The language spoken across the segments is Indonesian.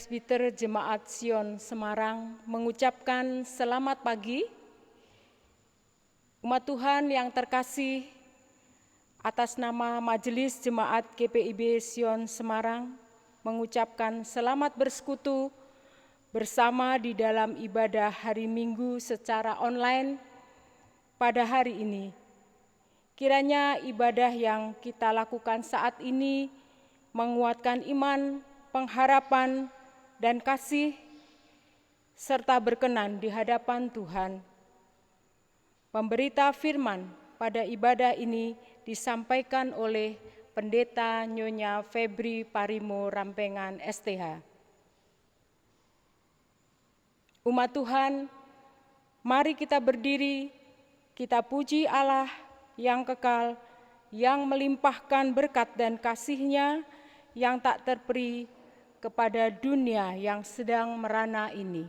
Presbiter Jemaat Sion Semarang mengucapkan selamat pagi. Umat Tuhan yang terkasih, atas nama Majelis Jemaat GPIB Sion Semarang mengucapkan selamat bersekutu bersama di dalam ibadah hari Minggu secara online pada hari ini. Kiranya ibadah yang kita lakukan saat ini menguatkan iman, pengharapan, dan kasih, serta berkenan di hadapan Tuhan. Pemberita firman pada ibadah ini disampaikan oleh Pendeta Nyonya Febri Parimo Rampengan STH. Umat Tuhan, mari kita berdiri, kita puji Allah yang kekal, yang melimpahkan berkat dan kasih-Nya yang tak terperi kepada dunia yang sedang merana ini.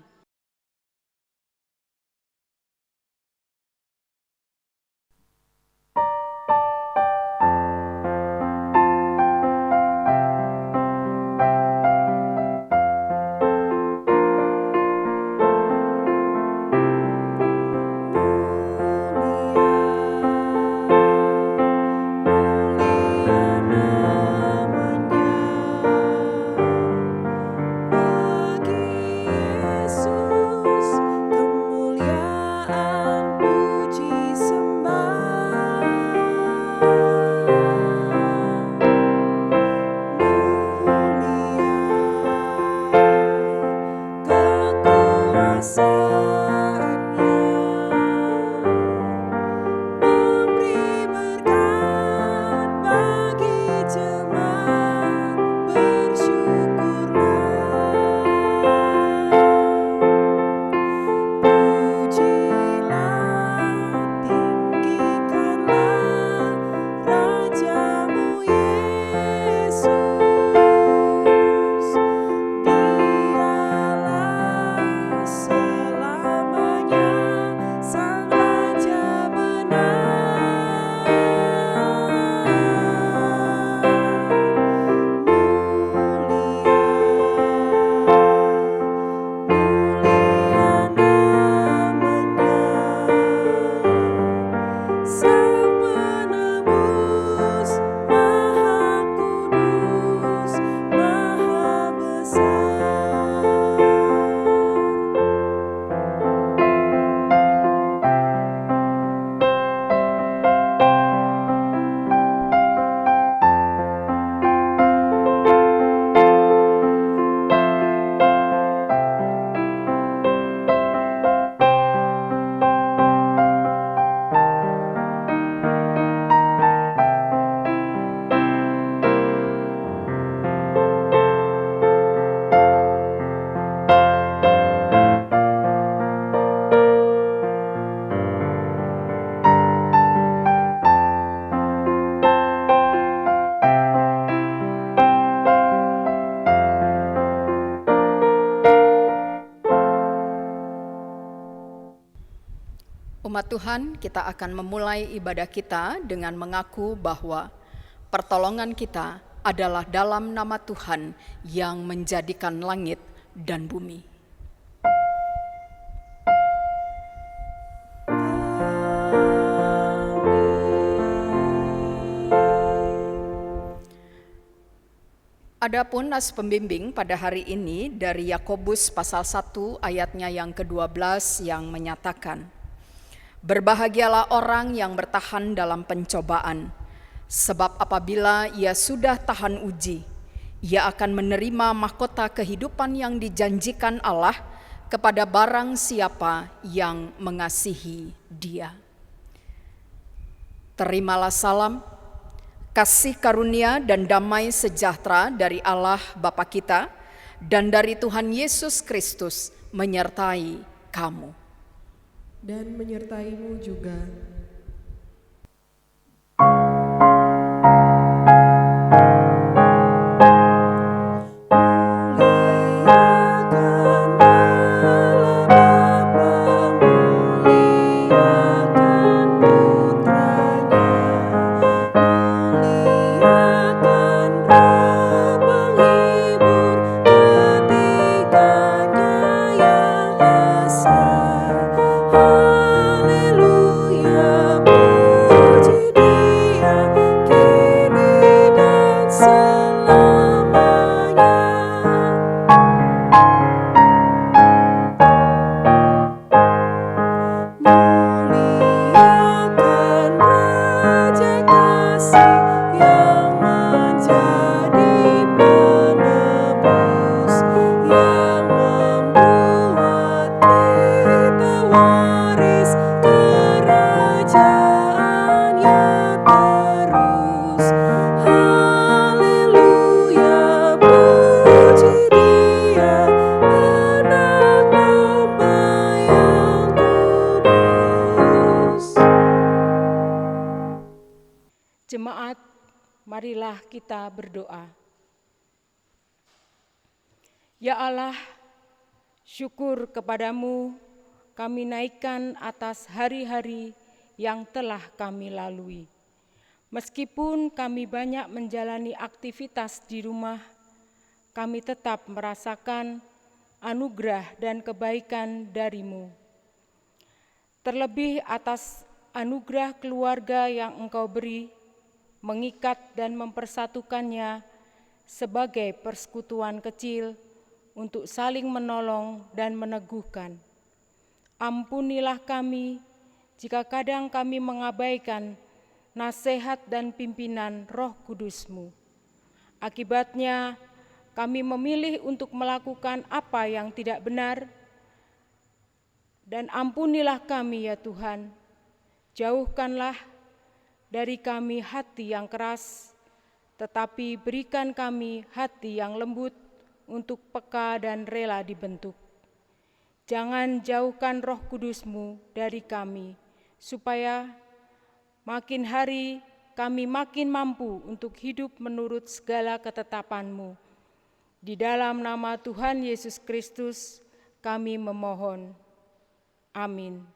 Umat Tuhan, kita akan memulai ibadah kita dengan mengaku bahwa pertolongan kita adalah dalam nama Tuhan yang menjadikan langit dan bumi. Adapun nas pembimbing pada hari ini dari Yakobus pasal 1 ayatnya yang ke-12 yang menyatakan, "Berbahagialah orang yang bertahan dalam pencobaan, sebab apabila ia sudah tahan uji, ia akan menerima mahkota kehidupan yang dijanjikan Allah kepada barang siapa yang mengasihi Dia." Terimalah salam, kasih karunia dan damai sejahtera dari Allah Bapa kita dan dari Tuhan Yesus Kristus menyertai kamu. Dan menyertaimu juga. Muliakan Roh penghibur hati Jemaat, marilah kita berdoa. Ya Allah, syukur kepadamu kami naikkan atas hari-hari yang telah kami lalui. Meskipun kami banyak menjalani aktivitas di rumah, kami tetap merasakan anugerah dan kebaikan dari-Mu. Terlebih atas anugerah keluarga yang Engkau beri, mengikat dan mempersatukannya sebagai persekutuan kecil untuk saling menolong dan meneguhkan. Ampunilah kami jika kadang kami mengabaikan nasihat dan pimpinan Roh Kudus-Mu. Akibatnya, kami memilih untuk melakukan apa yang tidak benar, dan ampunilah kami ya Tuhan. Jauhkanlah dari kami hati yang keras, tetapi berikan kami hati yang lembut untuk peka dan rela dibentuk. Jangan jauhkan Roh Kudus-Mu dari kami, supaya makin hari kami makin mampu untuk hidup menurut segala ketetapan-Mu. Di dalam nama Tuhan Yesus Kristus kami memohon. Amin.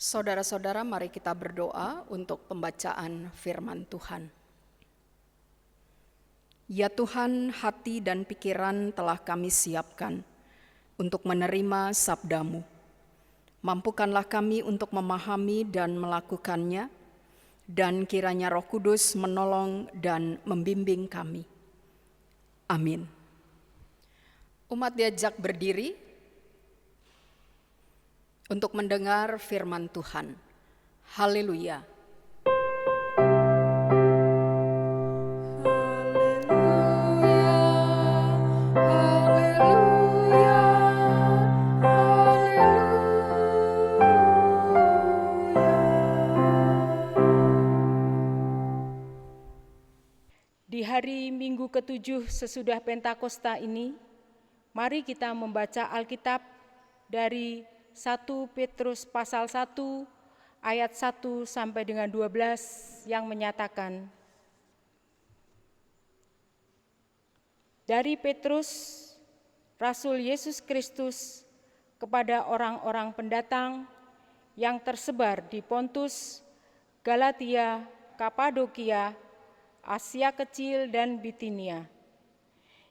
Saudara-saudara, mari kita berdoa untuk pembacaan firman Tuhan. Ya Tuhan, hati dan pikiran telah kami siapkan untuk menerima sabda-Mu. Mampukanlah kami untuk memahami dan melakukannya, dan kiranya Roh Kudus menolong dan membimbing kami. Amin. Umat diajak berdiri untuk mendengar firman Tuhan. Haleluya. Di hari Minggu ke-7 sesudah Pentakosta ini, mari kita membaca Alkitab dari 1 Petrus pasal 1 ayat 1 sampai dengan 12 yang menyatakan, dari Petrus, Rasul Yesus Kristus, kepada orang-orang pendatang yang tersebar di Pontus, Galatia, Kapadokia, Asia Kecil dan Bitinia,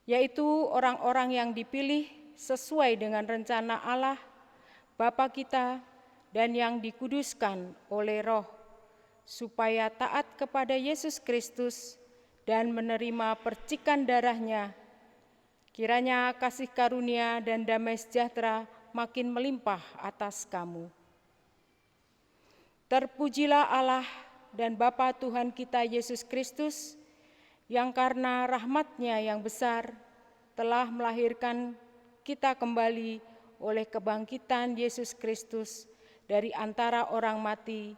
yaitu orang-orang yang dipilih sesuai dengan rencana Allah Bapa kita dan yang dikuduskan oleh Roh, supaya taat kepada Yesus Kristus dan menerima percikan darah-Nya. Kiranya kasih karunia dan damai sejahtera makin melimpah atas kamu. Terpujilah Allah dan Bapa Tuhan kita Yesus Kristus, yang karena rahmat-Nya yang besar telah melahirkan kita kembali oleh kebangkitan Yesus Kristus dari antara orang mati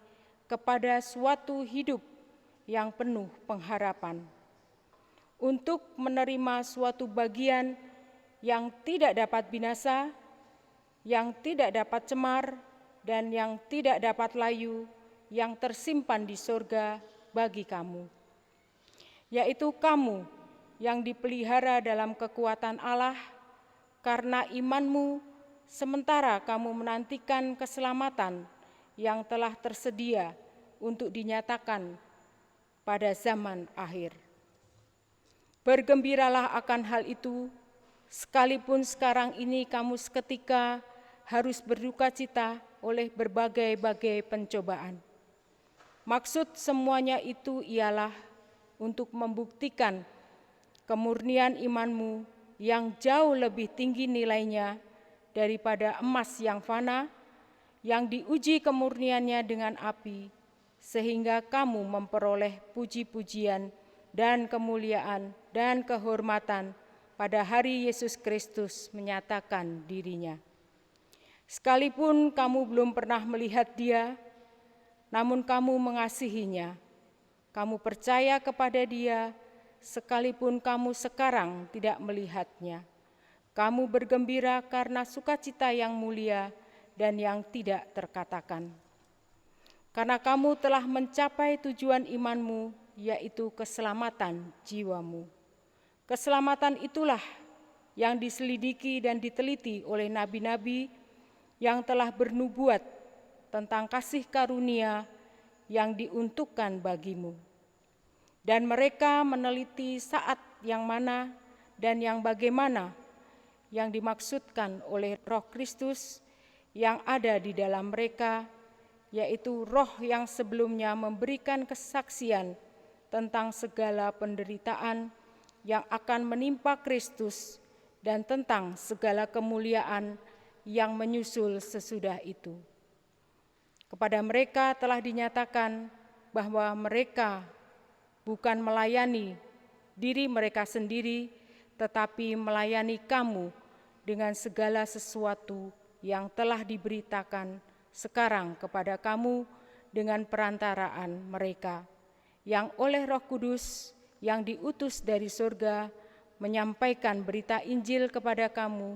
kepada suatu hidup yang penuh pengharapan, untuk menerima suatu bagian yang tidak dapat binasa, yang tidak dapat cemar, dan yang tidak dapat layu yang tersimpan di surga bagi kamu, yaitu kamu yang dipelihara dalam kekuatan Allah karena imanmu, sementara kamu menantikan keselamatan yang telah tersedia untuk dinyatakan pada zaman akhir. Bergembiralah akan hal itu, sekalipun sekarang ini kamu seketika harus berduka cita oleh berbagai-bagai pencobaan. Maksud semuanya itu ialah untuk membuktikan kemurnian imanmu yang jauh lebih tinggi nilainya daripada emas yang fana, yang diuji kemurniannya dengan api, sehingga kamu memperoleh puji-pujian dan kemuliaan dan kehormatan pada hari Yesus Kristus menyatakan dirinya. Sekalipun kamu belum pernah melihat Dia, namun kamu mengasihinya. Kamu percaya kepada Dia, sekalipun kamu sekarang tidak melihatnya. Kamu bergembira karena sukacita yang mulia dan yang tidak terkatakan. Karena kamu telah mencapai tujuan imanmu, yaitu keselamatan jiwamu. Keselamatan itulah yang diselidiki dan diteliti oleh nabi-nabi yang telah bernubuat tentang kasih karunia yang diuntukkan bagimu. Dan mereka meneliti saat yang mana dan yang bagaimana yang dimaksudkan oleh Roh Kristus yang ada di dalam mereka, yaitu Roh yang sebelumnya memberikan kesaksian tentang segala penderitaan yang akan menimpa Kristus dan tentang segala kemuliaan yang menyusul sesudah itu. Kepada mereka telah dinyatakan bahwa mereka bukan melayani diri mereka sendiri, tetapi melayani kamu dengan segala sesuatu yang telah diberitakan sekarang kepada kamu dengan perantaraan mereka, yang oleh Roh Kudus yang diutus dari surga menyampaikan berita Injil kepada kamu,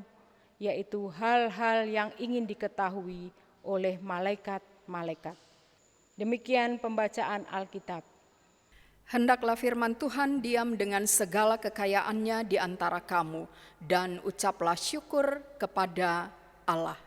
yaitu hal-hal yang ingin diketahui oleh malaikat-malaikat. Demikian pembacaan Alkitab. Hendaklah firman Tuhan diam dengan segala kekayaannya di antara kamu, dan ucaplah syukur kepada Allah.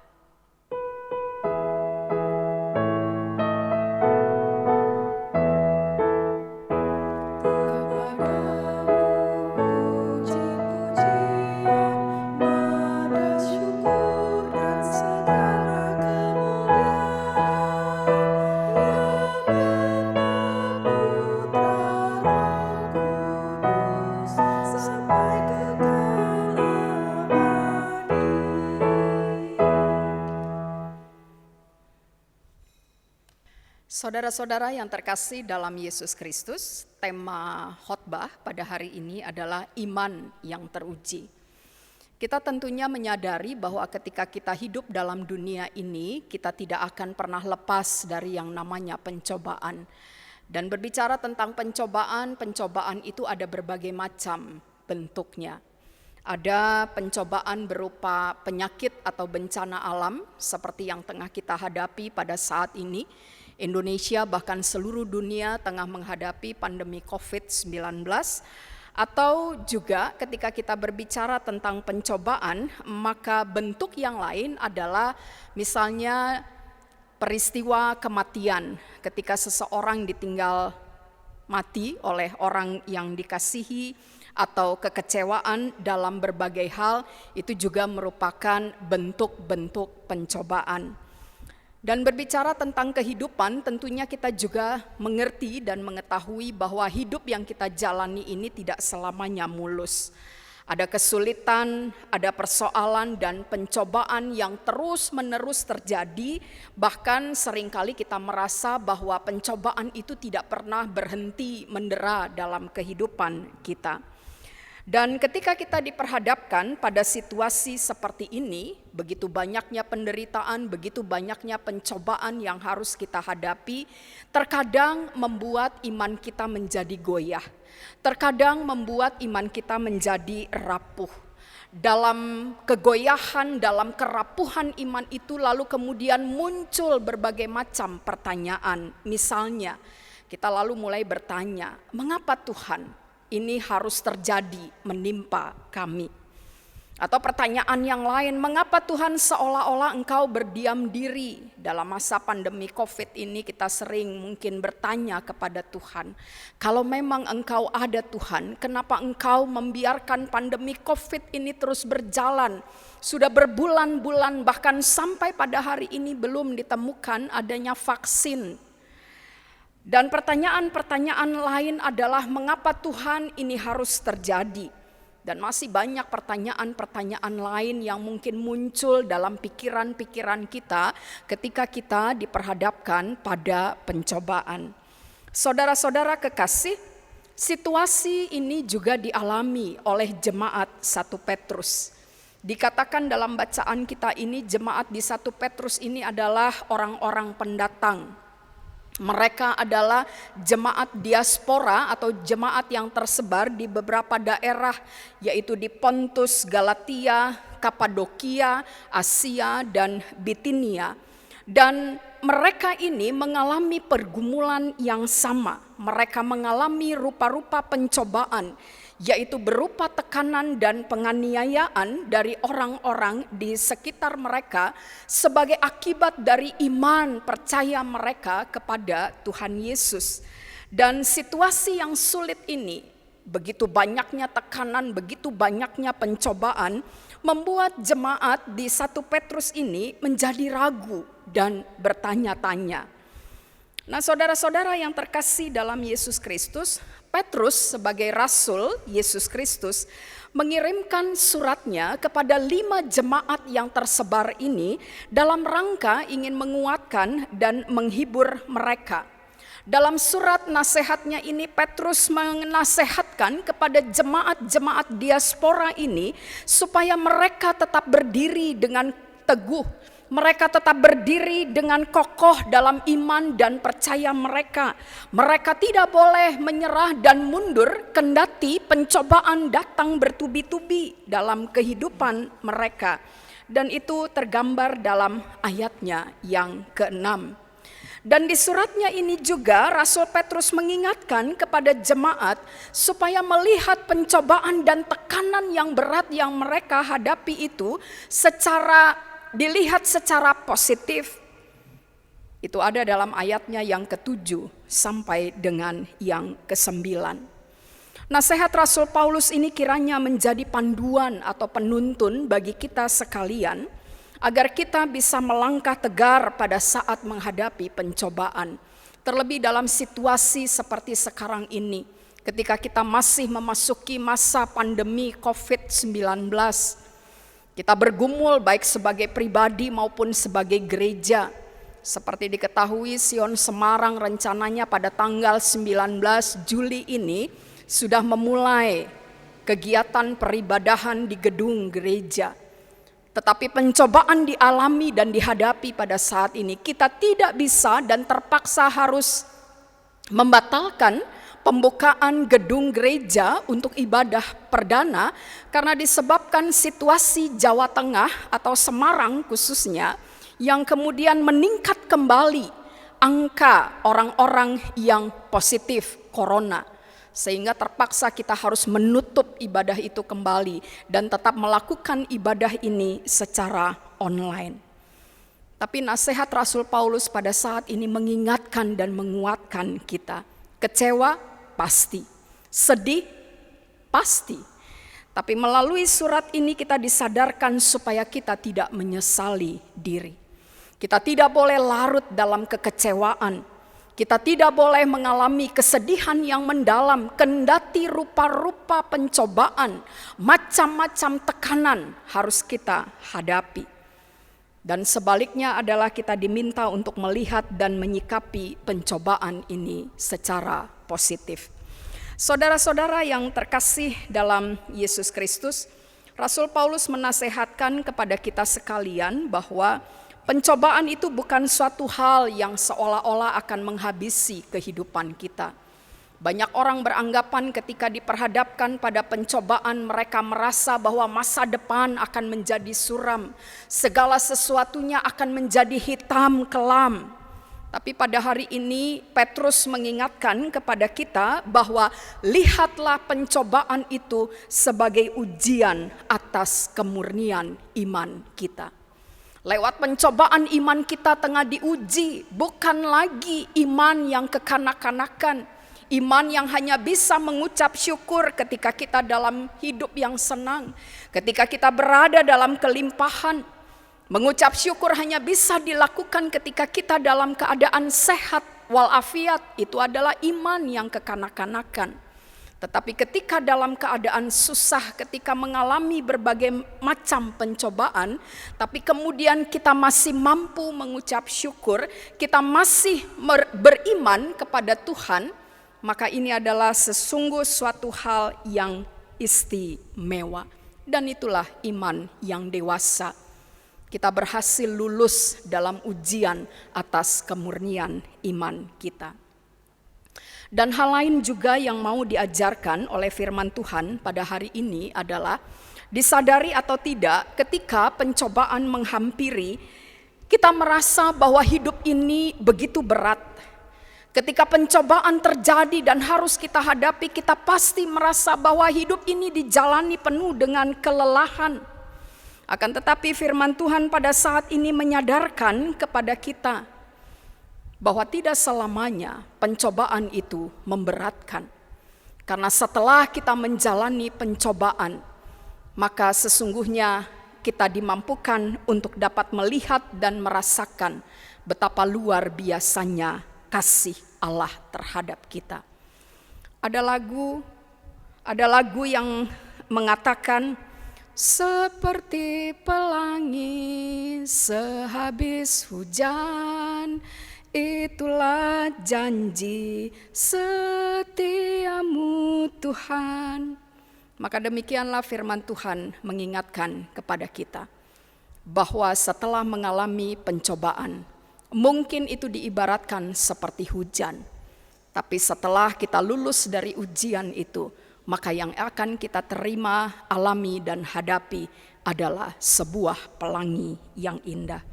Saudara-saudara yang terkasih dalam Yesus Kristus, tema khotbah pada hari ini adalah iman yang teruji. Kita tentunya menyadari bahwa ketika kita hidup dalam dunia ini, kita tidak akan pernah lepas dari yang namanya pencobaan. Dan berbicara tentang pencobaan itu ada berbagai macam bentuknya. Ada pencobaan berupa penyakit atau bencana alam seperti yang tengah kita hadapi pada saat ini. Indonesia bahkan seluruh dunia tengah menghadapi pandemi COVID-19, atau juga ketika kita berbicara tentang pencobaan, maka bentuk yang lain adalah misalnya peristiwa kematian ketika seseorang ditinggal mati oleh orang yang dikasihi, atau kekecewaan dalam berbagai hal, itu juga merupakan bentuk-bentuk pencobaan. Dan berbicara tentang kehidupan, tentunya kita juga mengerti dan mengetahui bahwa hidup yang kita jalani ini tidak selamanya mulus. Ada kesulitan, ada persoalan dan pencobaan yang terus-menerus terjadi, bahkan seringkali kita merasa bahwa pencobaan itu tidak pernah berhenti mendera dalam kehidupan kita. Dan ketika kita diperhadapkan pada situasi seperti ini, begitu banyaknya penderitaan, begitu banyaknya pencobaan yang harus kita hadapi, terkadang membuat iman kita menjadi goyah. Terkadang membuat iman kita menjadi rapuh. Dalam kegoyahan, dalam kerapuhan iman itu lalu kemudian muncul berbagai macam pertanyaan. Misalnya kita lalu mulai bertanya, mengapa Tuhan ini harus terjadi menimpa kami? Atau pertanyaan yang lain, mengapa Tuhan seolah-olah Engkau berdiam diri? Dalam masa pandemi COVID ini kita sering mungkin bertanya kepada Tuhan, kalau memang Engkau ada Tuhan, kenapa Engkau membiarkan pandemi COVID ini terus berjalan? Sudah berbulan-bulan, bahkan sampai pada hari ini belum ditemukan adanya vaksin. Dan pertanyaan-pertanyaan lain adalah mengapa Tuhan ini harus terjadi? Dan masih banyak pertanyaan-pertanyaan lain yang mungkin muncul dalam pikiran-pikiran kita ketika kita diperhadapkan pada pencobaan. Saudara-saudara kekasih, situasi ini juga dialami oleh jemaat 1 Petrus. Dikatakan dalam bacaan kita ini, jemaat di 1 Petrus ini adalah orang-orang pendatang. Mereka adalah jemaat diaspora atau jemaat yang tersebar di beberapa daerah, yaitu di Pontus, Galatia, Kapadokia, Asia, dan Bitinia. Dan mereka ini mengalami pergumulan yang sama. Mereka mengalami rupa-rupa pencobaan, yaitu berupa tekanan dan penganiayaan dari orang-orang di sekitar mereka sebagai akibat dari iman percaya mereka kepada Tuhan Yesus. Dan situasi yang sulit ini, begitu banyaknya tekanan, begitu banyaknya pencobaan, membuat jemaat di 1 Petrus ini menjadi ragu dan bertanya-tanya. Nah, saudara-saudara yang terkasih dalam Yesus Kristus, Petrus sebagai rasul Yesus Kristus mengirimkan suratnya kepada 5 jemaat yang tersebar ini dalam rangka ingin menguatkan dan menghibur mereka. Dalam surat nasihatnya ini Petrus menasehatkan kepada jemaat-jemaat diaspora ini supaya mereka tetap berdiri dengan teguh. Mereka tetap berdiri dengan kokoh dalam iman dan percaya mereka. Mereka tidak boleh menyerah dan mundur kendati pencobaan datang bertubi-tubi dalam kehidupan mereka. Dan itu tergambar dalam ayatnya yang ke-6. Dan di suratnya ini juga Rasul Petrus mengingatkan kepada jemaat supaya melihat pencobaan dan tekanan yang berat yang mereka hadapi itu dilihat secara positif. Itu ada dalam ayatnya yang ke-7 sampai dengan yang ke-9. Nasihat Rasul Paulus ini kiranya menjadi panduan atau penuntun bagi kita sekalian, agar kita bisa melangkah tegar pada saat menghadapi pencobaan. Terlebih dalam situasi seperti sekarang ini, ketika kita masih memasuki masa pandemi COVID-19. Kita bergumul baik sebagai pribadi maupun sebagai gereja. Seperti diketahui Sion Semarang rencananya pada tanggal 19 Juli ini sudah memulai kegiatan peribadahan di gedung gereja. Tetapi pencobaan dialami dan dihadapi pada saat ini. Kita tidak bisa dan terpaksa harus membatalkan pembukaan gedung gereja untuk ibadah perdana karena disebabkan situasi Jawa Tengah atau Semarang khususnya yang kemudian meningkat kembali angka orang-orang yang positif corona, sehingga terpaksa kita harus menutup ibadah itu kembali dan tetap melakukan ibadah ini secara online. Tapi nasihat Rasul Paulus pada saat ini mengingatkan dan menguatkan kita. Kecewa pasti, sedih pasti. Tapi melalui surat ini kita disadarkan supaya kita tidak menyesali diri. Kita tidak boleh larut dalam kekecewaan. Kita tidak boleh mengalami kesedihan yang mendalam, kendati rupa-rupa pencobaan, macam-macam tekanan harus kita hadapi. Dan sebaliknya adalah kita diminta untuk melihat dan menyikapi pencobaan ini secara positif. Saudara-saudara yang terkasih dalam Yesus Kristus, Rasul Paulus menasehatkan kepada kita sekalian bahwa pencobaan itu bukan suatu hal yang seolah-olah akan menghabisi kehidupan kita. Banyak orang beranggapan ketika diperhadapkan pada pencobaan mereka merasa bahwa masa depan akan menjadi suram. Segala sesuatunya akan menjadi hitam kelam. Tapi pada hari ini Petrus mengingatkan kepada kita bahwa lihatlah pencobaan itu sebagai ujian atas kemurnian iman kita. Lewat pencobaan iman kita tengah diuji, bukan lagi iman yang kekanak-kanakan. Iman yang hanya bisa mengucap syukur ketika kita dalam hidup yang senang, ketika kita berada dalam kelimpahan. Mengucap syukur hanya bisa dilakukan ketika kita dalam keadaan sehat walafiat. Itu adalah iman yang kekanak-kanakan. Tetapi ketika dalam keadaan susah, ketika mengalami berbagai macam pencobaan, tapi kemudian kita masih mampu mengucap syukur, kita masih beriman kepada Tuhan, maka ini adalah sesungguh suatu hal yang istimewa. Dan itulah iman yang dewasa. Kita berhasil lulus dalam ujian atas kemurnian iman kita. Dan hal lain juga yang mau diajarkan oleh firman Tuhan pada hari ini adalah disadari atau tidak ketika pencobaan menghampiri, kita merasa bahwa hidup ini begitu berat. Ketika pencobaan terjadi dan harus kita hadapi, kita pasti merasa bahwa hidup ini dijalani penuh dengan kelelahan. Akan tetapi firman Tuhan pada saat ini menyadarkan kepada kita bahwa tidak selamanya pencobaan itu memberatkan. Karena setelah kita menjalani pencobaan, maka sesungguhnya kita dimampukan untuk dapat melihat dan merasakan betapa luar biasanya kasih Allah terhadap kita. Ada lagu yang mengatakan, seperti pelangi sehabis hujan, itulah janji setiamu Tuhan. Maka demikianlah firman Tuhan mengingatkan kepada kita bahwa setelah mengalami pencobaan, mungkin itu diibaratkan seperti hujan. Tapi setelah kita lulus dari ujian itu, maka yang akan kita terima, alami dan hadapi adalah sebuah pelangi yang indah.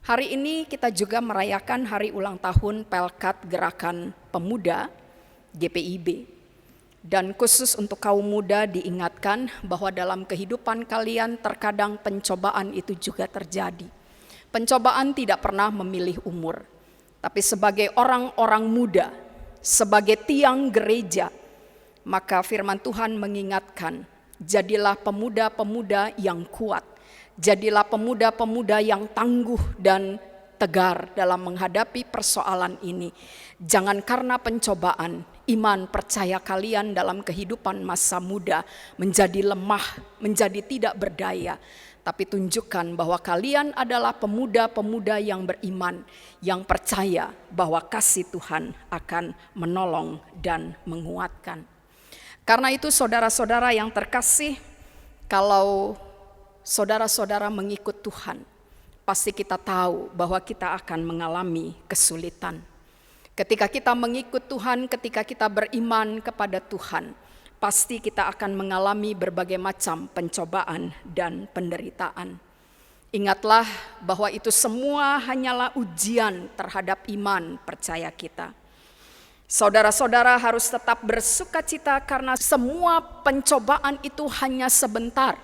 Hari ini kita juga merayakan hari ulang tahun Pelkat Gerakan Pemuda GPIB. Dan khusus untuk kaum muda diingatkan bahwa dalam kehidupan kalian terkadang pencobaan itu juga terjadi. Pencobaan tidak pernah memilih umur. Tapi sebagai orang-orang muda, sebagai tiang gereja, maka firman Tuhan mengingatkan, jadilah pemuda-pemuda yang kuat. Jadilah pemuda-pemuda yang tangguh dan tegar dalam menghadapi persoalan ini. Jangan karena pencobaan, iman percaya kalian dalam kehidupan masa muda menjadi lemah, menjadi tidak berdaya. Tapi tunjukkan bahwa kalian adalah pemuda-pemuda yang beriman, yang percaya bahwa kasih Tuhan akan menolong dan menguatkan. Karena itu saudara-saudara yang terkasih, kalau saudara-saudara mengikut Tuhan, pasti kita tahu bahwa kita akan mengalami kesulitan. Ketika kita mengikut Tuhan, ketika kita beriman kepada Tuhan, pasti kita akan mengalami berbagai macam pencobaan dan penderitaan. Ingatlah bahwa itu semua hanyalah ujian terhadap iman percaya kita. Saudara-saudara harus tetap bersukacita karena semua pencobaan itu hanya sebentar,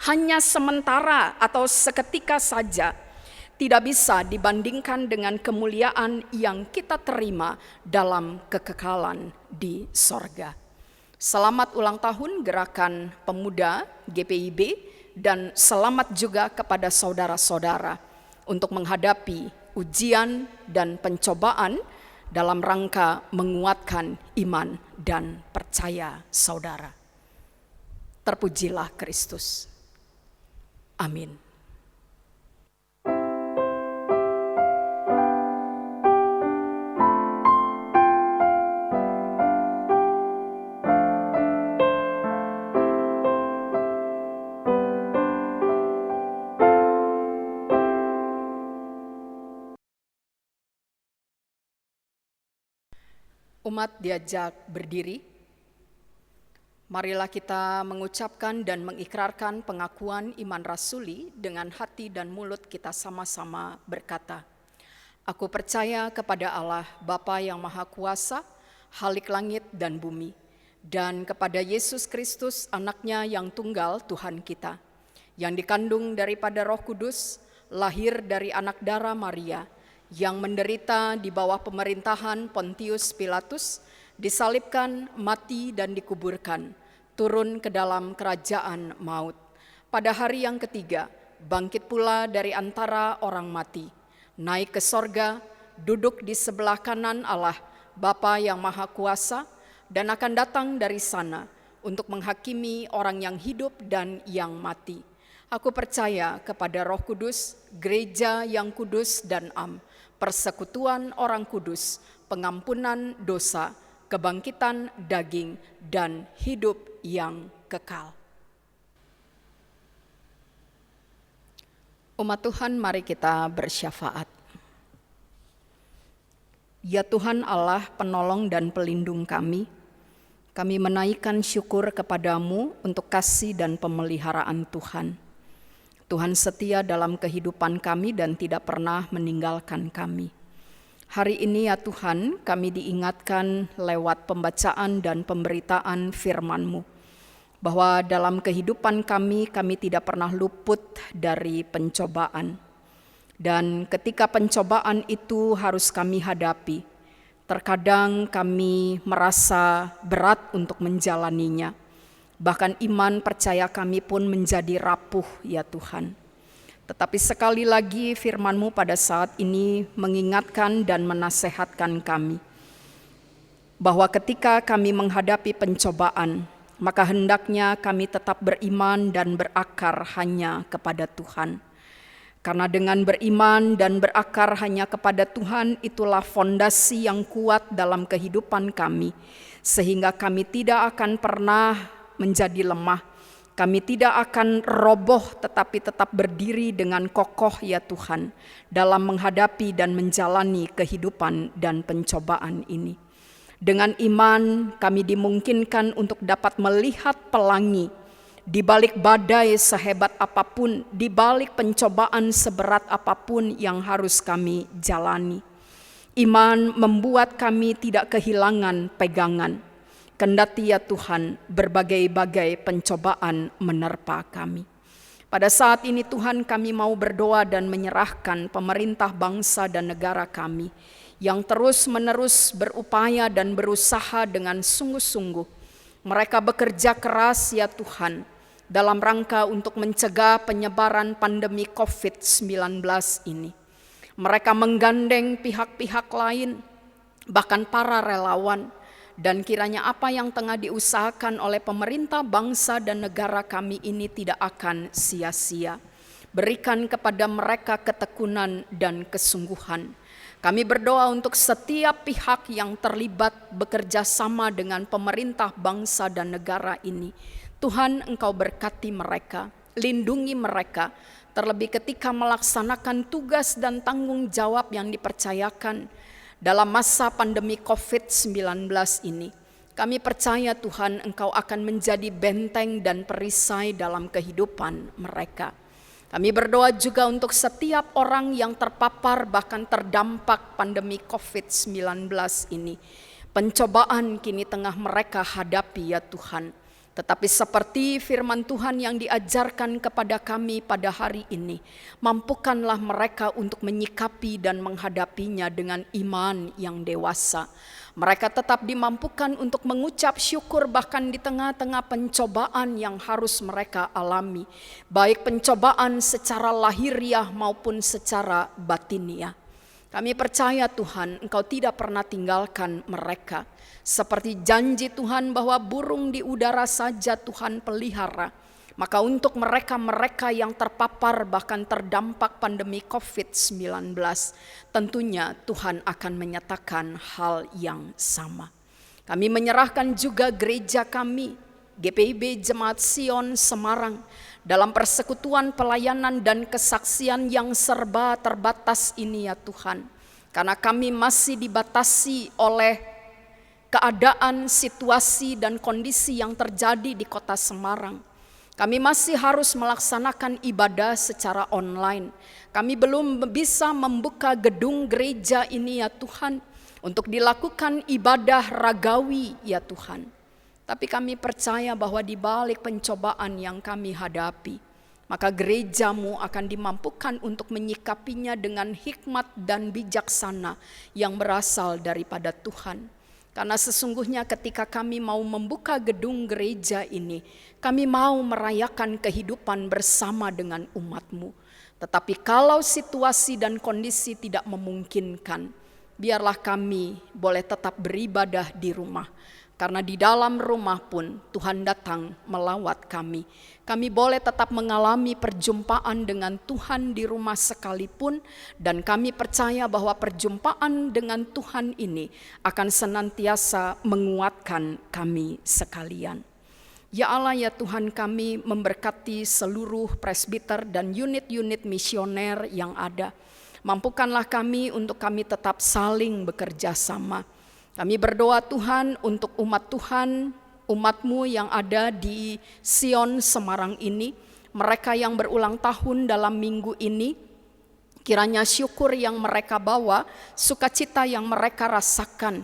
hanya sementara atau seketika saja. Tidak bisa dibandingkan dengan kemuliaan yang kita terima dalam kekekalan di sorga. Selamat ulang tahun Gerakan Pemuda GPIB dan selamat juga kepada saudara-saudara untuk menghadapi ujian dan pencobaan dalam rangka menguatkan iman dan percaya saudara. Terpujilah Kristus. Amin. Umat diajak berdiri. Marilah kita mengucapkan dan mengikrarkan pengakuan iman rasuli dengan hati dan mulut kita sama-sama berkata, Aku percaya kepada Allah, Bapa yang Maha Kuasa, Khalik langit dan bumi, dan kepada Yesus Kristus, Anaknya yang tunggal Tuhan kita, yang dikandung daripada Roh Kudus, lahir dari anak darah Maria, yang menderita di bawah pemerintahan Pontius Pilatus, disalibkan, mati dan dikuburkan, turun ke dalam kerajaan maut. Pada hari yang ketiga, bangkit pula dari antara orang mati, naik ke sorga, duduk di sebelah kanan Allah, Bapa yang Maha Kuasa, dan akan datang dari sana untuk menghakimi orang yang hidup dan yang mati. Aku percaya kepada Roh Kudus, gereja yang kudus dan am, persekutuan orang kudus, pengampunan dosa, kebangkitan daging, dan hidup yang kekal. Umat Tuhan, mari kita bersyafaat. Ya Tuhan Allah, penolong dan pelindung kami menaikkan syukur kepadamu untuk kasih dan pemeliharaan Tuhan. Tuhan setia dalam kehidupan kami dan tidak pernah meninggalkan kami. Hari ini ya Tuhan, kami diingatkan lewat pembacaan dan pemberitaan firman-Mu, bahwa dalam kehidupan kami tidak pernah luput dari pencobaan. Dan ketika pencobaan itu harus kami hadapi, terkadang kami merasa berat untuk menjalaninya. Bahkan iman percaya kami pun menjadi rapuh ya Tuhan. Tetapi sekali lagi firman-Mu pada saat ini mengingatkan dan menasehatkan kami, bahwa ketika kami menghadapi pencobaan, maka hendaknya kami tetap beriman dan berakar hanya kepada Tuhan. Karena dengan beriman dan berakar hanya kepada Tuhan, itulah fondasi yang kuat dalam kehidupan kami, sehingga kami tidak akan pernah menjadi lemah. Kami tidak akan roboh, tetapi tetap berdiri dengan kokoh ya Tuhan, dalam menghadapi dan menjalani kehidupan dan pencobaan ini. Dengan iman kami dimungkinkan untuk dapat melihat pelangi di balik badai sehebat apapun, di balik pencobaan seberat apapun yang harus kami jalani. Iman membuat kami tidak kehilangan pegangan. Kendati ya Tuhan, berbagai-bagai pencobaan menerpa kami. Pada saat ini Tuhan, kami mau berdoa dan menyerahkan pemerintah bangsa dan negara kami yang terus-menerus berupaya dan berusaha dengan sungguh-sungguh. Mereka bekerja keras ya Tuhan, dalam rangka untuk mencegah penyebaran pandemi COVID-19 ini. Mereka menggandeng pihak-pihak lain, bahkan para relawan, dan kiranya apa yang tengah diusahakan oleh pemerintah bangsa dan negara kami ini tidak akan sia-sia. Berikan kepada mereka ketekunan dan kesungguhan. Kami berdoa untuk setiap pihak yang terlibat bekerja sama dengan pemerintah bangsa dan negara ini. Tuhan, Engkau berkati mereka, lindungi mereka, terlebih ketika melaksanakan tugas dan tanggung jawab yang dipercayakan dalam masa pandemi COVID-19 ini. Kami percaya Tuhan, Engkau akan menjadi benteng dan perisai dalam kehidupan mereka. Kami berdoa juga untuk setiap orang yang terpapar bahkan terdampak pandemi COVID-19 ini. Pencobaan kini tengah mereka hadapi ya Tuhan. Tetapi seperti firman Tuhan yang diajarkan kepada kami pada hari ini, mampukanlah mereka untuk menyikapi dan menghadapinya dengan iman yang dewasa. Mereka tetap dimampukan untuk mengucap syukur bahkan di tengah-tengah pencobaan yang harus mereka alami, baik pencobaan secara lahiriah maupun secara batiniah. Kami percaya Tuhan, Engkau tidak pernah tinggalkan mereka. Seperti janji Tuhan bahwa burung di udara saja Tuhan pelihara, maka untuk mereka-mereka yang terpapar bahkan terdampak pandemi COVID-19, tentunya Tuhan akan menyatakan hal yang sama. Kami menyerahkan juga gereja kami, GPIB Jemaat Sion Semarang, dalam persekutuan pelayanan dan kesaksian yang serba terbatas ini ya Tuhan. Karena kami masih dibatasi oleh keadaan, situasi, dan kondisi yang terjadi di kota Semarang. Kami masih harus melaksanakan ibadah secara online. Kami belum bisa membuka gedung gereja ini ya Tuhan, untuk dilakukan ibadah ragawi ya Tuhan. Tapi kami percaya bahwa di balik pencobaan yang kami hadapi, maka gereja-Mu akan dimampukan untuk menyikapinya dengan hikmat dan bijaksana yang berasal daripada Tuhan. Karena sesungguhnya ketika kami mau membuka gedung gereja ini, kami mau merayakan kehidupan bersama dengan umat-Mu. Tetapi kalau situasi dan kondisi tidak memungkinkan, biarlah kami boleh tetap beribadah di rumah. Karena di dalam rumah pun Tuhan datang melawat kami. Kami boleh tetap mengalami perjumpaan dengan Tuhan di rumah sekalipun. Dan kami percaya bahwa perjumpaan dengan Tuhan ini akan senantiasa menguatkan kami sekalian. Ya Allah ya Tuhan, kami memberkati seluruh presbiter dan unit-unit misioner yang ada. Mampukanlah kami untuk kami tetap saling bekerja sama. Kami berdoa Tuhan untuk umat Tuhan, umat-Mu yang ada di Sion Semarang ini, mereka yang berulang tahun dalam minggu ini, kiranya syukur yang mereka bawa, sukacita yang mereka rasakan,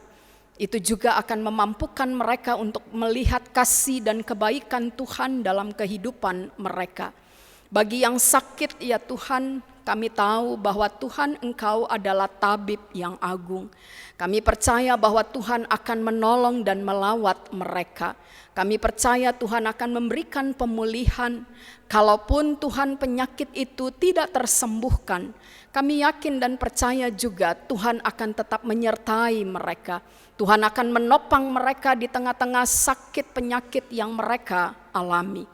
itu juga akan memampukan mereka untuk melihat kasih dan kebaikan Tuhan dalam kehidupan mereka. Bagi yang sakit ya Tuhan, kami tahu bahwa Tuhan Engkau adalah tabib yang agung. Kami percaya bahwa Tuhan akan menolong dan melawat mereka. Kami percaya Tuhan akan memberikan pemulihan. Kalaupun Tuhan penyakit itu tidak tersembuhkan, kami yakin dan percaya juga Tuhan akan tetap menyertai mereka. Tuhan akan menopang mereka di tengah-tengah sakit penyakit yang mereka alami.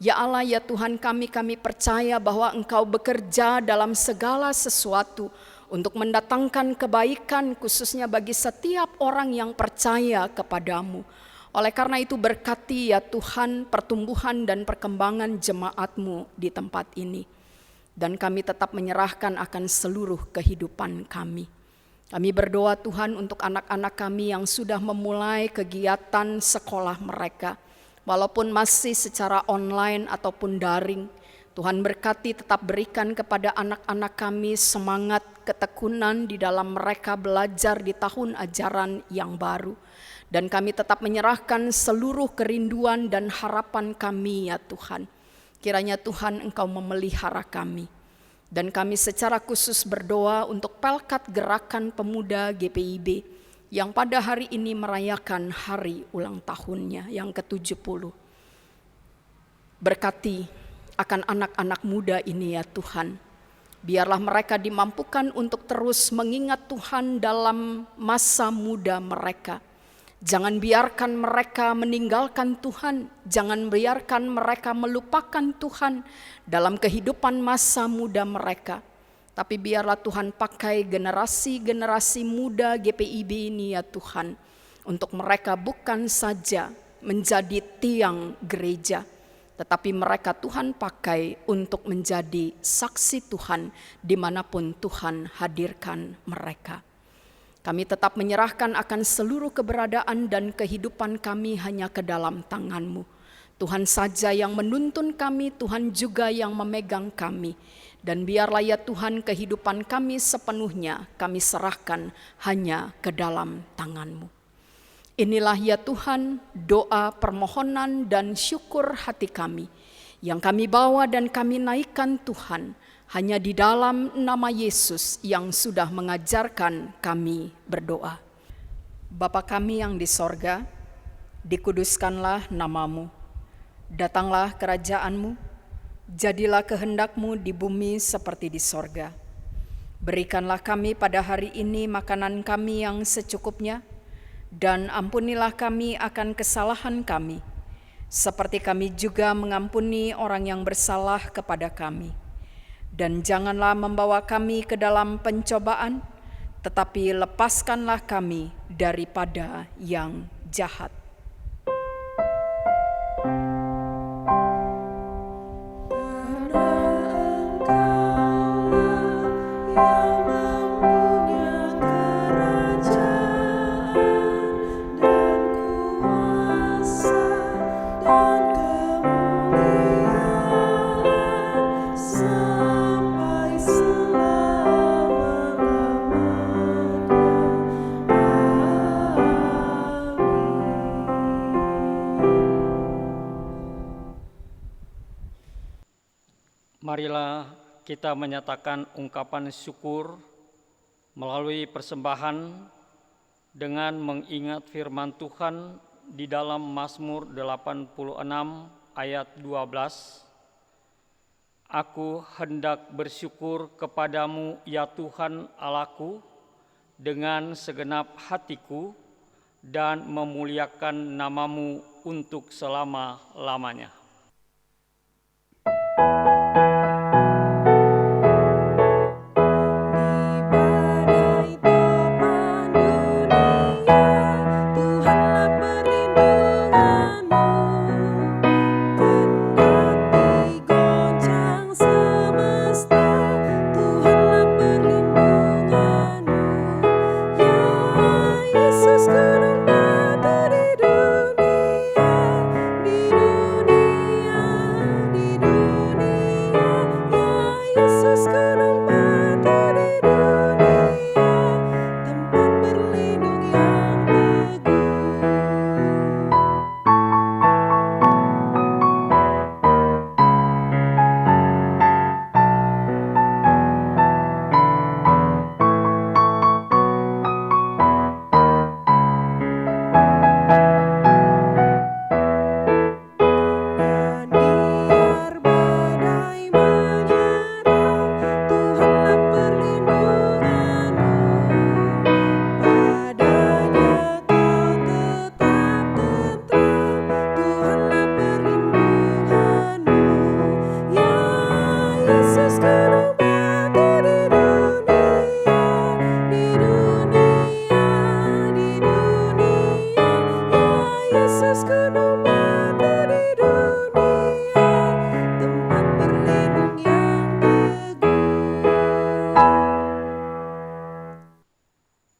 Ya Allah ya Tuhan kami percaya bahwa Engkau bekerja dalam segala sesuatu untuk mendatangkan kebaikan khususnya bagi setiap orang yang percaya kepadamu. Oleh karena itu berkati ya Tuhan pertumbuhan dan perkembangan jemaat-Mu di tempat ini. Dan kami tetap menyerahkan akan seluruh kehidupan kami. Kami berdoa Tuhan untuk anak-anak kami yang sudah memulai kegiatan sekolah mereka. Walaupun masih secara online ataupun daring, Tuhan berkati tetap berikan kepada anak-anak kami semangat ketekunan di dalam mereka belajar di tahun ajaran yang baru. Dan kami tetap menyerahkan seluruh kerinduan dan harapan kami ya Tuhan. Kiranya Tuhan Engkau memelihara kami. Dan kami secara khusus berdoa untuk Pelkat Gerakan Pemuda GPIB yang pada hari ini merayakan hari ulang tahunnya yang ke-70. Berkati akan anak-anak muda ini ya Tuhan. Biarlah mereka dimampukan untuk terus mengingat Tuhan dalam masa muda mereka. Jangan biarkan mereka meninggalkan Tuhan. Jangan biarkan mereka melupakan Tuhan dalam kehidupan masa muda mereka. Tapi biarlah Tuhan pakai generasi-generasi muda GPIB ini ya Tuhan. Untuk mereka bukan saja menjadi tiang gereja. Tetapi mereka Tuhan pakai untuk menjadi saksi Tuhan dimanapun Tuhan hadirkan mereka. Kami tetap menyerahkan akan seluruh keberadaan dan kehidupan kami hanya ke dalam tangan-Mu. Tuhan saja yang menuntun kami, Tuhan juga yang memegang kami. Dan biarlah ya Tuhan kehidupan kami sepenuhnya kami serahkan hanya ke dalam tangan-Mu. Inilah ya Tuhan doa, permohonan dan syukur hati kami yang kami bawa dan kami naikkan Tuhan hanya di dalam nama Yesus yang sudah mengajarkan kami berdoa. Bapa kami yang di sorga, dikuduskanlah nama-Mu, datanglah kerajaan-Mu, jadilah kehendak-Mu di bumi seperti di sorga. Berikanlah kami pada hari ini makanan kami yang secukupnya, dan ampunilah kami akan kesalahan kami, seperti kami juga mengampuni orang yang bersalah kepada kami. Dan janganlah membawa kami ke dalam pencobaan, tetapi lepaskanlah kami daripada yang jahat. Yang mempunyai kerajaan kita menyatakan ungkapan syukur melalui persembahan dengan mengingat firman Tuhan di dalam Mazmur 86 ayat 12. Aku hendak bersyukur kepadamu ya Tuhan Allahku dengan segenap hatiku dan memuliakan namamu untuk selama-lamanya.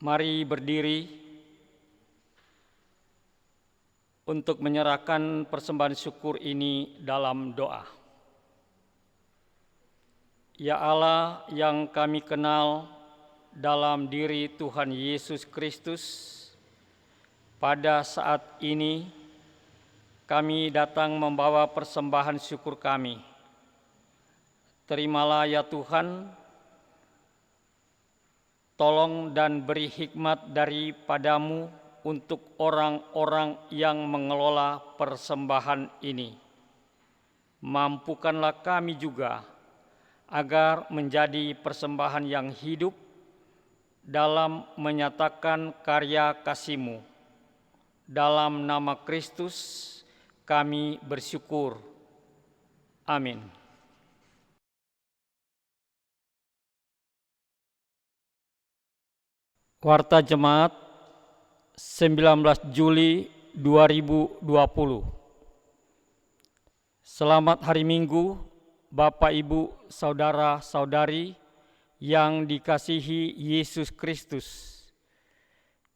Mari berdiri untuk menyerahkan persembahan syukur ini dalam doa. Ya Allah yang kami kenal dalam diri Tuhan Yesus Kristus, pada saat ini kami datang membawa persembahan syukur kami. Terimalah ya Tuhan, tolong dan beri hikmat daripadamu untuk orang-orang yang mengelola persembahan ini. Mampukanlah kami juga agar menjadi persembahan yang hidup dalam menyatakan karya kasih-Mu. Dalam nama Kristus kami bersyukur. Amin. Warta Jemaat 19 Juli 2020. Selamat hari Minggu, Bapak, Ibu, Saudara-saudari yang dikasihi Yesus Kristus.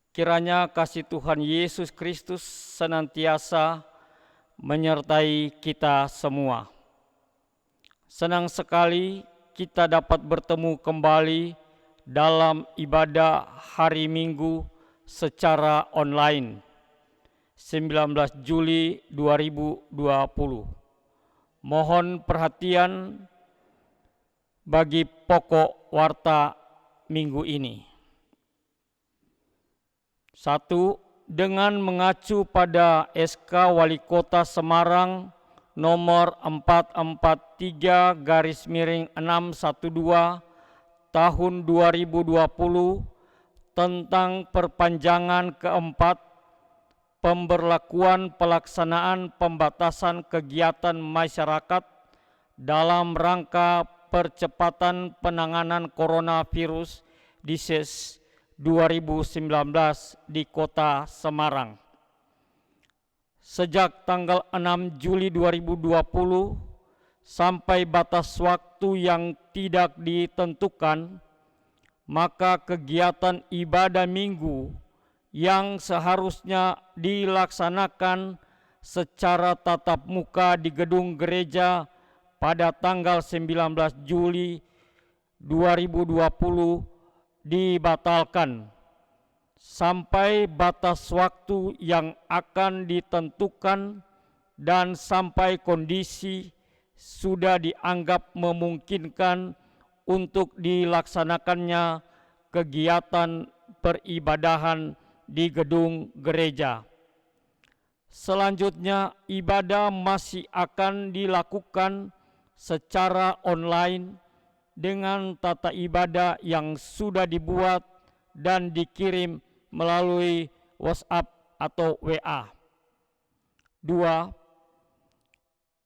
Kiranya kasih Tuhan Yesus Kristus senantiasa menyertai kita semua. Senang sekali kita dapat bertemu kembali dalam ibadah hari Minggu secara online 19 Juli 2020. Mohon perhatian bagi pokok warta minggu ini. 1. Dengan mengacu pada SK Wali Kota Semarang nomor 443/612 tahun 2020 tentang perpanjangan keempat pemberlakuan pelaksanaan pembatasan kegiatan masyarakat dalam rangka percepatan penanganan coronavirus disease 2019 di Kota Semarang. Sejak tanggal 6 Juli 2020 sampai batas waktu yang tidak ditentukan, maka kegiatan ibadah minggu yang seharusnya dilaksanakan secara tatap muka di gedung gereja pada tanggal 19 Juli 2020 dibatalkan sampai batas waktu yang akan ditentukan dan sampai kondisi sudah dianggap memungkinkan untuk dilaksanakannya kegiatan peribadahan di gedung gereja. Selanjutnya, ibadah masih akan dilakukan secara online dengan tata ibadah yang sudah dibuat dan dikirim melalui WhatsApp atau WA. 2.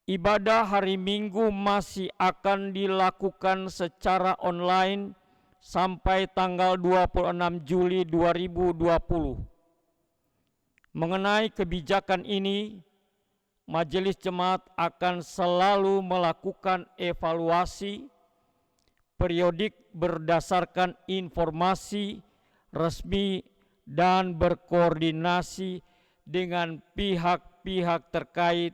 Ibadah hari Minggu masih akan dilakukan secara online sampai tanggal 26 Juli 2020. Mengenai kebijakan ini, Majelis Jemaat akan selalu melakukan evaluasi periodik berdasarkan informasi resmi dan berkoordinasi dengan pihak-pihak terkait,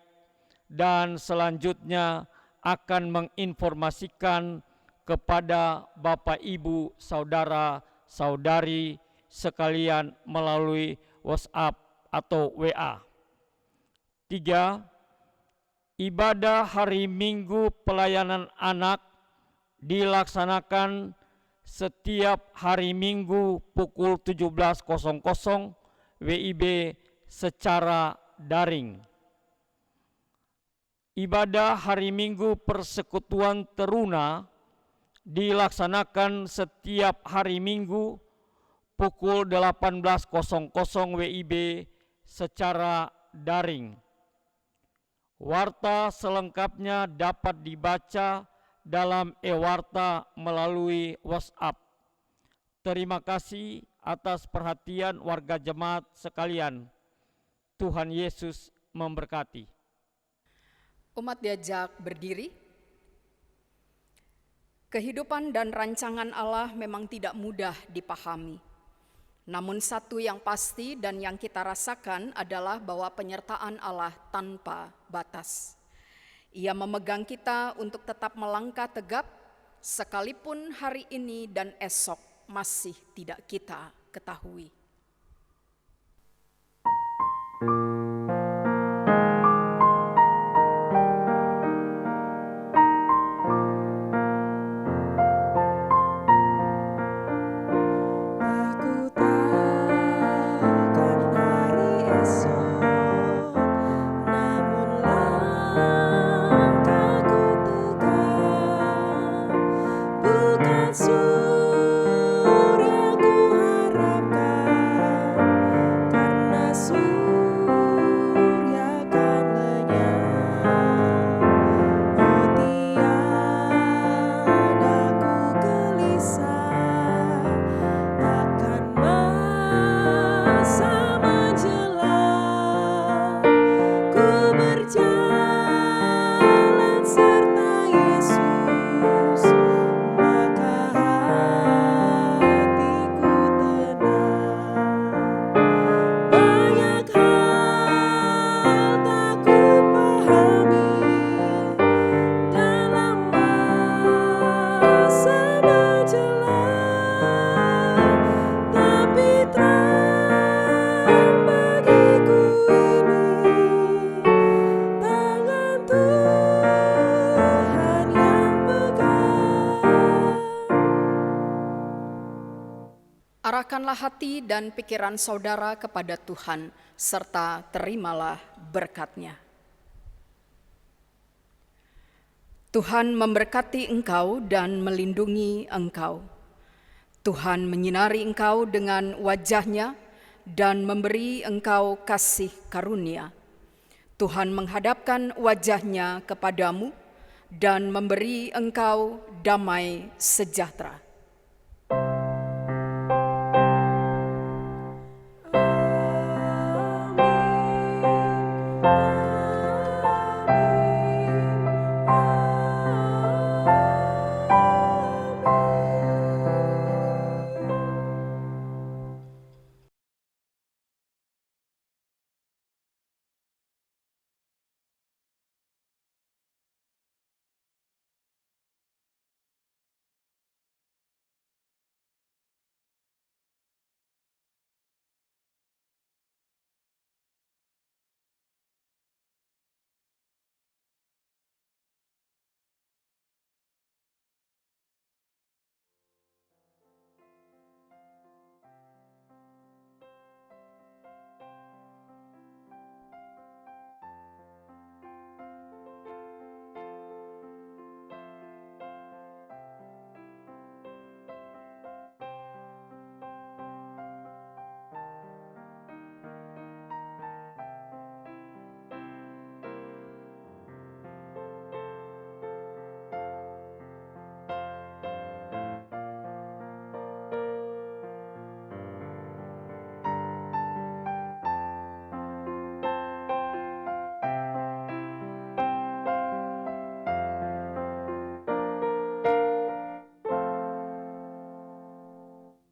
dan selanjutnya akan menginformasikan kepada Bapak, Ibu, Saudara-saudari sekalian melalui WhatsApp atau WA. 3. Ibadah hari Minggu pelayanan anak dilaksanakan setiap hari Minggu pukul 17.00 WIB secara daring. Ibadah hari Minggu Persekutuan Teruna dilaksanakan setiap hari Minggu pukul 18.00 WIB secara daring. Warta selengkapnya dapat dibaca dalam e-warta melalui WhatsApp. Terima kasih atas perhatian warga jemaat sekalian. Tuhan Yesus memberkati. Umat diajak berdiri. Kehidupan dan rancangan Allah memang tidak mudah dipahami. Namun satu yang pasti dan yang kita rasakan adalah bahwa penyertaan Allah tanpa batas. Ia memegang kita untuk tetap melangkah tegap, sekalipun hari ini dan esok masih tidak kita ketahui. Arahkanlah hati dan pikiran saudara kepada Tuhan, serta terimalah berkat-Nya. Tuhan memberkati engkau dan melindungi engkau. Tuhan menyinari engkau dengan wajah-Nya dan memberi engkau kasih karunia. Tuhan menghadapkan wajah-Nya kepadamu dan memberi engkau damai sejahtera.